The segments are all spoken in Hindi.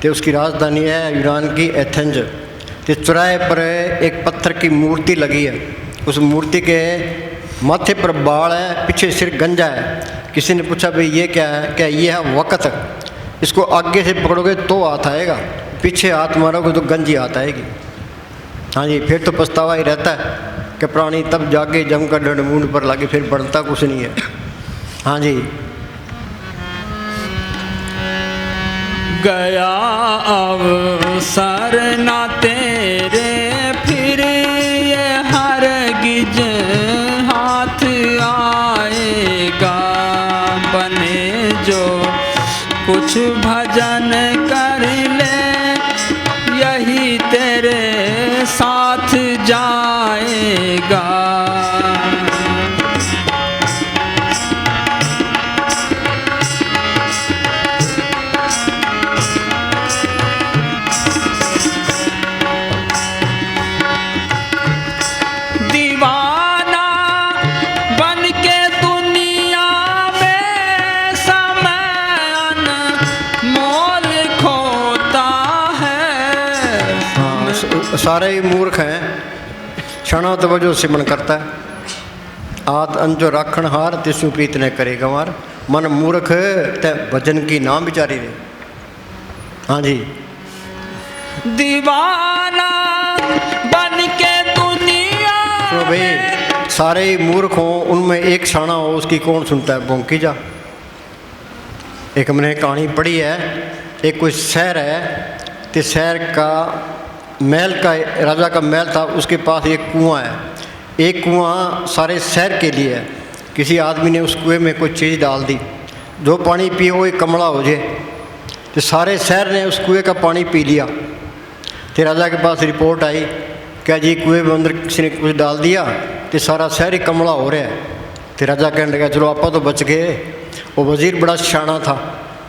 तो उसकी राजधानी है यूनान की एथेंस। तो चौराहे पर एक पत्थर की मूर्ति लगी है, उस मूर्ति के माथे पर बाल है, पीछे सिर गंजा है। किसी ने पूछा भाई ये क्या है? क्या ये है वक़्त, इसको आगे से पकड़ोगे तो हाथ आएगा, पीछे हाथ मारोगे तो गंजी हाथ आएगी। हाँ जी, फिर तो पछतावा ही रहता है कि प्राणी तब जाके जमकर डंडमूंड पर लागे, फिर बढ़ता कुछ नहीं है। हाँ जी, गया अवसर ना तेरे फिर ये हरगिज हाथ आएगा। बने जो कुछ भजन कर ले यही तेरे साथ जाएगा। सारे ही मूर्ख हैं, क्षणों तवज्जो सिमरण करता है। आत अंजो राखण हार तिसु प्रीत न करे गंवार। मन मूर्ख ते भजन की नाम विचारी रे। हाँ जी, दीवाना बन के दुनिया। तो भाई सारे ही मूर्ख हों, उनमें एक शाना हो, उसकी कौन सुनता है? भोंकी जा। एक हमने कहानी पढ़ी है, एक कोई शहर है, तो शहर का महल का, राजा का महल था, उसके पास एक कुआं है। एक कुआं सारे शहर के लिए है। किसी आदमी ने उस कुएं में कोई चीज़ डाल दी, जो पानी पिए वो एक कमला हो जाए। तो सारे शहर ने उस कुएं का पानी पी लिया। तो राजा के पास रिपोर्ट आई, क्या जी कुएं में अंदर किसी ने कुछ डाल दिया, तो सारा शहर ही कमला हो रहा है। तो राजा कहने लगा चलो आपा तो बच गए। वो वजीर बड़ा शाना था,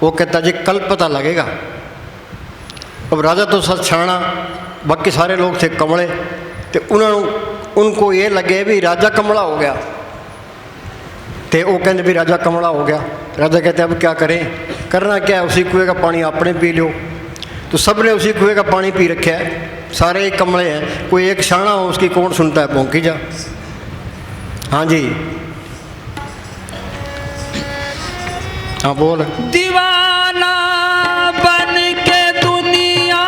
वो कहता जी कल पता लगेगा। अब राजा तो सच छाना, बाकी सारे लोग थे कमले। तो उनको ये लगे भी राजा कमला हो गया। तो वो कहते भी राजा कमला हो गया। राजा कहते अब क्या करें? करना क्या है, उसी कुएं का पानी आपने पी लो। तो सब ने उसी कुएं का पानी पी रखा है, सारे ही कमले हैं। कोई एक शाना हो, उसकी कौन सुनता है? भोंकी जा। हाँ जी, हाँ बोल। दीवाना बन के दुनिया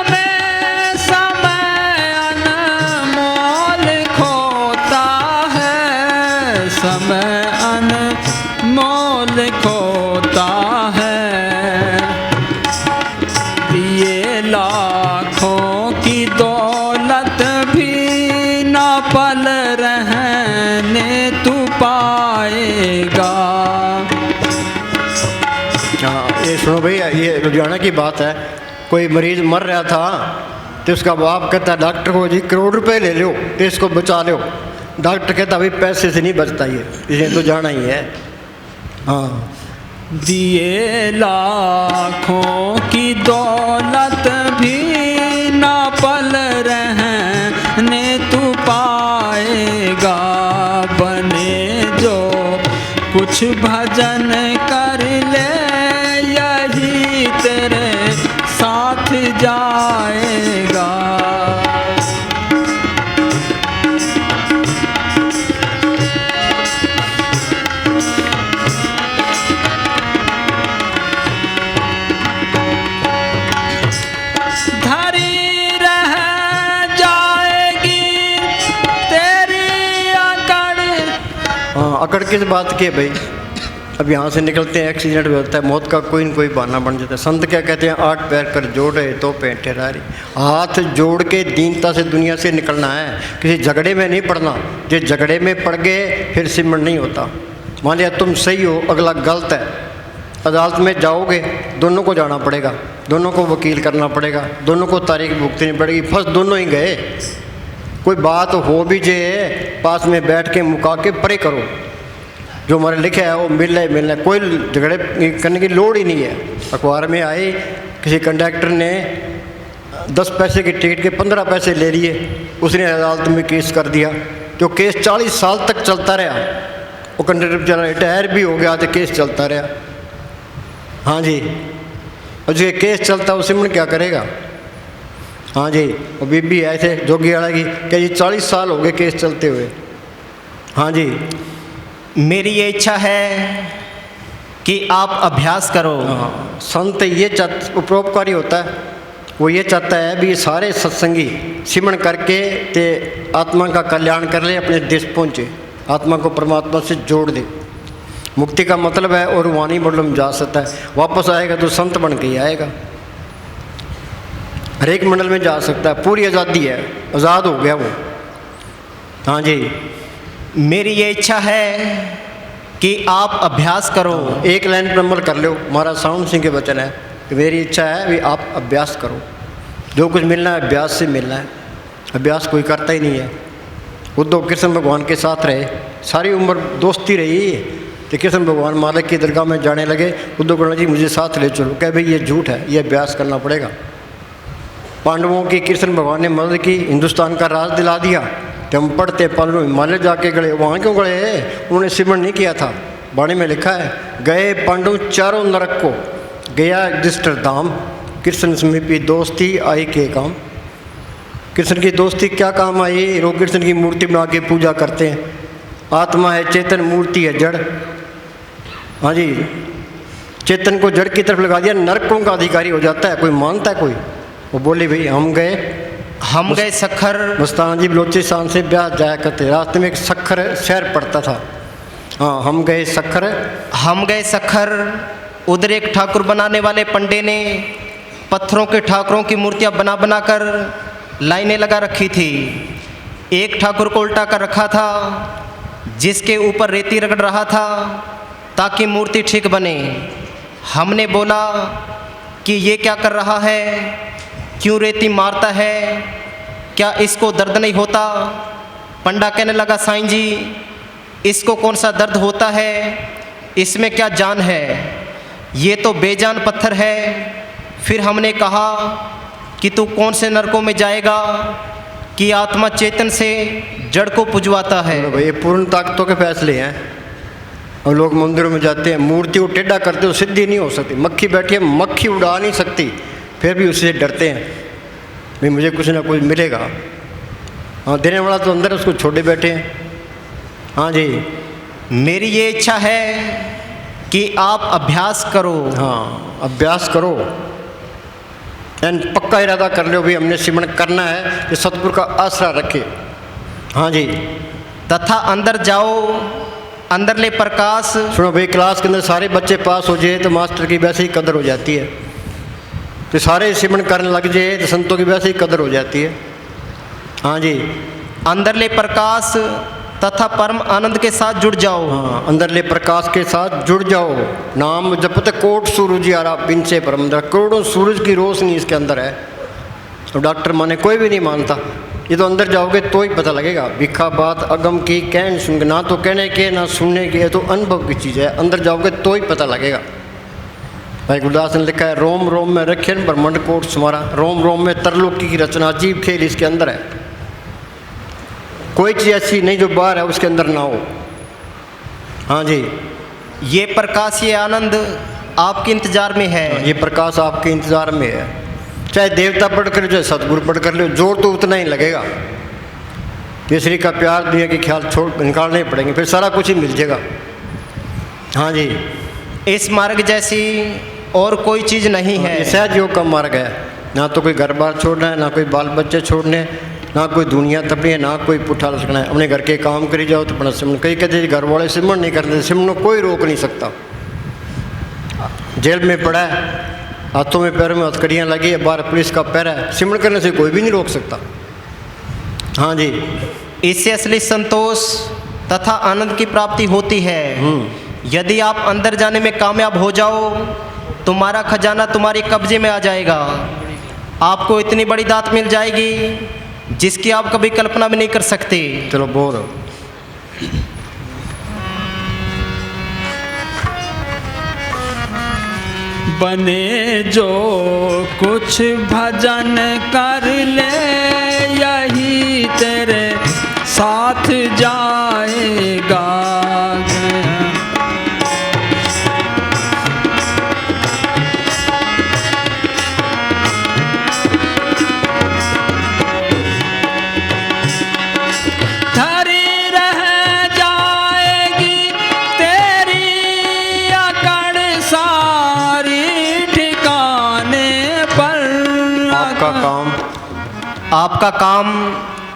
में समय अनमोल खोता है। समय अनमोल खोता है। दिए लाखों की दौलत भी ना पल रहने तू पाएगा। हाँ ये सुनो भैया, ये लुधियाना की बात है। कोई मरीज मर रहा था, तो उसका बाप कहता डॉक्टर को जी करोड़ रुपए ले लो, तो इसको बचा लो। डॉक्टर कहता भाई पैसे से नहीं बचता ये, इसे तो जाना ही है। हाँ, दिए लाखों की दौलत भी ना पल रहने तू पाएगा। बने जो कुछ भजन कर ले यही तेरे साथ जाएगा। अकड़ किस बात की है भाई? अब यहाँ से निकलते हैं, एक्सीडेंट भी होता है, मौत का कोई न कोई बहाना बन जाता है। संत क्या कहते हैं? 8 पैर कर जोड़े तो पेट ठहरारी। हाथ जोड़ के दीनता से दुनिया से निकलना है, किसी झगड़े में नहीं पड़ना। जो झगड़े में पड़ गए फिर सिमरण नहीं होता। मान लिया तुम सही हो, अगला गलत है, अदालत में जाओगे, दोनों को जाना पड़ेगा, दोनों को वकील करना पड़ेगा, दोनों को तारीख भुगतनी पड़ेगी, फंस दोनों ही गए। कोई बात हो भी जाए, पास में बैठ के मुका के परे करो। जो हमारे लिखा है वो मिलना ही मिलना है, कोई झगड़े करने की लोड़ ही नहीं है। अखबार में आए किसी कंडक्टर ने 10 पैसे की टिकट के 15 पैसे ले लिए, उसने अदालत में केस कर दिया। जो केस 40 साल तक चलता रहा, वो कंडक्टर बेचारा रिटायर भी हो गया तो केस चलता रहा। हाँ जी, और जो ये केस चलता है वो सिमरन क्या करेगा? हाँ जी, वो बीबी आए थे जोगी वाला की क्या जी 40 साल हो गए केस चलते हुए। हाँ जी, मेरी ये इच्छा है कि आप अभ्यास करो। हाँ, संत ये उपरोपकारी होता है, वो ये चाहता है भी ये सारे सत्संगी सिमरन करके ते आत्मा का कल्याण कर ले, अपने देश पहुँचे, आत्मा को परमात्मा से जोड़ दे। मुक्ति का मतलब है और वाणी मंडल में जा सकता है, वापस आएगा तो संत बन के ही आएगा, हर एक मंडल में जा सकता है, पूरी आज़ादी है, आज़ाद हो गया वो। हाँ जी, मेरी ये इच्छा है कि आप अभ्यास करो। एक लाइन पर अमल कर लो। महाराज साउंड सिंह के वचन है कि मेरी इच्छा है भी आप अभ्यास करो, जो कुछ मिलना है अभ्यास से मिलना है, अभ्यास कोई करता ही नहीं है। उद्धव कृष्ण भगवान के साथ रहे, सारी उम्र दोस्ती रही, तो कृष्ण भगवान मालिक की दरगाह में जाने लगे, उद्धव कहना जी मुझे साथ ले चलो, कह भाई ये झूठ है, ये अभ्यास करना पड़ेगा। पांडवों की कृष्ण भगवान ने मदद की, हिंदुस्तान का राज दिला दिया, तो हम पढ़ते पांडव हिमालय जाके गए, वहाँ क्यों गए? उन्होंने सिमरन नहीं किया था। वाणी में लिखा है गए पांडव चारों नरक को, गया युधिष्ठिर धाम, कृष्ण समीपी दोस्ती आई के काम। कृष्ण की दोस्ती क्या काम आई? लोग कृष्ण की मूर्ति बना के पूजा करते हैं, आत्मा है चेतन, मूर्ति है जड़। हाँ जी, चेतन को जड़ की तरफ लगा दिया, नरकों का अधिकारी हो जाता है। कोई मानता है कोई? वो बोले भाई हम गए सखर, मस्ताना जी बलोचिस्तान से ब्याह जाया करते, रास्ते में एक सखर शहर पड़ता था। हाँ, हम गए सखर, उधर एक ठाकुर बनाने वाले पंडे ने पत्थरों के ठाकुरों की मूर्तियां बना बना कर लाइनें लगा रखी थी। एक ठाकुर को उल्टा कर रखा था, जिसके ऊपर रेती रगड़ रहा था ताकि मूर्ति ठीक बने। हमने बोला कि ये क्या कर रहा है, क्यों रेती मारता है, क्या इसको दर्द नहीं होता? पंडा कहने लगा साईं जी इसको कौन सा दर्द होता है, इसमें क्या जान है, ये तो बेजान पत्थर है। फिर हमने कहा कि तू कौन से नरकों में जाएगा कि आत्मा चेतन से जड़ को पुजवाता है। भाई ये पूर्ण ताकतों के फैसले हैं। और लोग मंदिरों में जाते हैं, मूर्ति को टेढ़ा करते हो, सिद्धि नहीं हो सकती। मक्खी बैठी है, मक्खी उड़ा नहीं सकती, फिर भी उससे डरते हैं भाई मुझे कुछ ना कुछ मिलेगा। हाँ, देने वाला तो अंदर उसको छोड़े बैठे हैं। हाँ जी, मेरी ये इच्छा है कि आप अभ्यास करो। हाँ, अभ्यास करो, एंड पक्का इरादा कर लो भी हमने सिमरन करना है, कि सतगुरु का आसरा रखे। हाँ जी, तथा अंदर जाओ, अंदर ले प्रकाश। सुनो भाई, क्लास के अंदर सारे बच्चे पास हो जाए तो मास्टर की वैसे ही कदर हो जाती है, तो सारे सिमरन करने लग जाए तो संतों की वैसे ही कदर हो जाती है। हाँ जी, अंदर ले प्रकाश तथा परम आनंद के साथ जुड़ जाओ। हाँ, अंदर ले प्रकाश के साथ जुड़ जाओ। नाम जपते कोट सूरज यारा बिन से परम दर, करोड़ों सूरज की रोशनी इसके अंदर है। तो डॉक्टर माने कोई भी नहीं मानता, ये तो अंदर जाओगे तो ही पता लगेगा। भिखा बात अगम की कहन सुन, ना तो कहने के ना सुनने के, तो अनुभव की चीज़ है, अंदर जाओगे तो ही पता लगेगा। भाई गुरदास ने लिखा है रोम रोम में रखे ब्रह्मंड कोट सुमारा, रोम रोम में तरलोकी की रचना, अजीब खेल इसके अंदर है। कोई चीज़ ऐसी नहीं जो बाहर है उसके अंदर ना हो। हाँ जी, ये प्रकाश, ये आनंद आपके इंतजार में है। ये प्रकाश आपके इंतजार में है। चाहे देवता पढ़ कर, चाहे सतगुरु पढ़ कर लो, जोर तो उतना ही लगेगा। तीसरी का प्यार, दुनिया के ख्याल छोड़ निकालने पड़ेंगे, फिर सारा कुछ ही मिल जाएगा। हाँ जी, इस मार्ग जैसी और कोई चीज़ नहीं है। ये सहज योग का मार्ग है। ना तो कोई घर बार छोड़ना है, ना कोई बाल बच्चे छोड़ने, ना कोई दुनिया तपनी है, ना कोई पुट्ठा लटकना है। अपने घर के काम करी जाओ तो अपना सिमरन। कई कहते घर वाले सिमरन नहीं करते, सिमरन कोई रोक नहीं सकता। जेल में पड़ा है, हाथों में पैरों में हथकड़ियाँ लगी है, बाहर पुलिस का पैरा है, सिमरन करने से कोई भी नहीं रोक सकता। हाँ जी, इससे असली संतोष तथा आनंद की प्राप्ति होती है। यदि आप अंदर जाने में कामयाब हो जाओ, तुम्हारा खजाना तुम्हारे कब्जे में आ जाएगा। आपको इतनी बड़ी दात मिल जाएगी जिसकी आप कभी कल्पना भी नहीं कर सकते। चलो बोल। बने जो कुछ भजन कर ले, यही तेरे साथ जाएगा। आपका काम आपका काम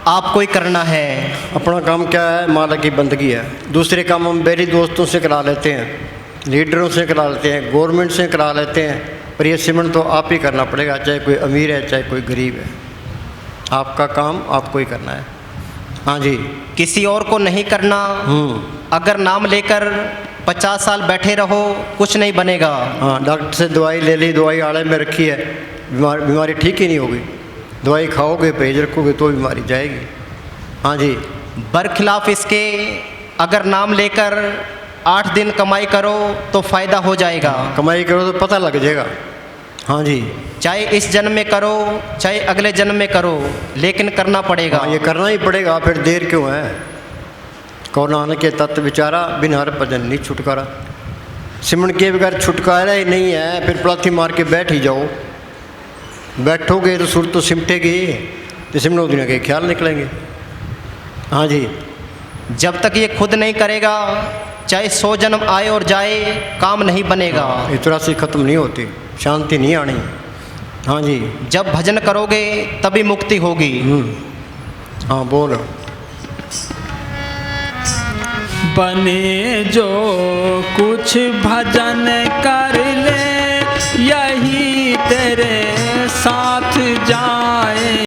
आपको ही करना है। अपना काम क्या है? माला की बंदगी है। दूसरे काम हम मेरे दोस्तों से करा लेते हैं, लीडरों से करा लेते हैं, गवर्नमेंट से करा लेते हैं, पर ये सिमरन तो आप ही करना पड़ेगा, चाहे कोई अमीर है चाहे कोई गरीब है। आपका काम आपको ही करना है। हाँ जी। किसी और को नहीं करना। अगर नाम लेकर 50 साल बैठे रहो कुछ नहीं बनेगा। हाँ, डॉक्टर से दवाई ले ली, दवाई आड़े में रखी है, बीमारी ठीक ही नहीं होगी। दवाई खाओगे, परहेज रखोगे तो बीमारी जाएगी। हाँ जी। बरखिलाफ इसके अगर नाम लेकर 8 दिन कमाई करो तो फ़ायदा हो जाएगा। कमाई करो तो पता लग जाएगा। हाँ जी। चाहे इस जन्म में करो चाहे अगले जन्म में करो, लेकिन करना पड़ेगा। हाँ, ये करना ही पड़ेगा, फिर देर क्यों है। कौन नानक के तत्व विचारा, बिन हर भजन नहीं छुटकारा। सिमरन के बगैर छुटकारा ही नहीं है। फिर पलाथी मार के बैठ ही जाओ। बैठोगे तो सुर तो सिमटेगी, तो सिमरन दुनिया के ख्याल निकलेंगे। हाँ जी। जब तक ये खुद नहीं करेगा चाहे 100 जन्म आए और जाए काम नहीं बनेगा। इतरासी खत्म नहीं होती, शांति नहीं आनी। हाँ जी। जब भजन करोगे तभी मुक्ति होगी। हाँ बोल। बने जो कुछ भजन कर ले, यही तेरे साथ जाए।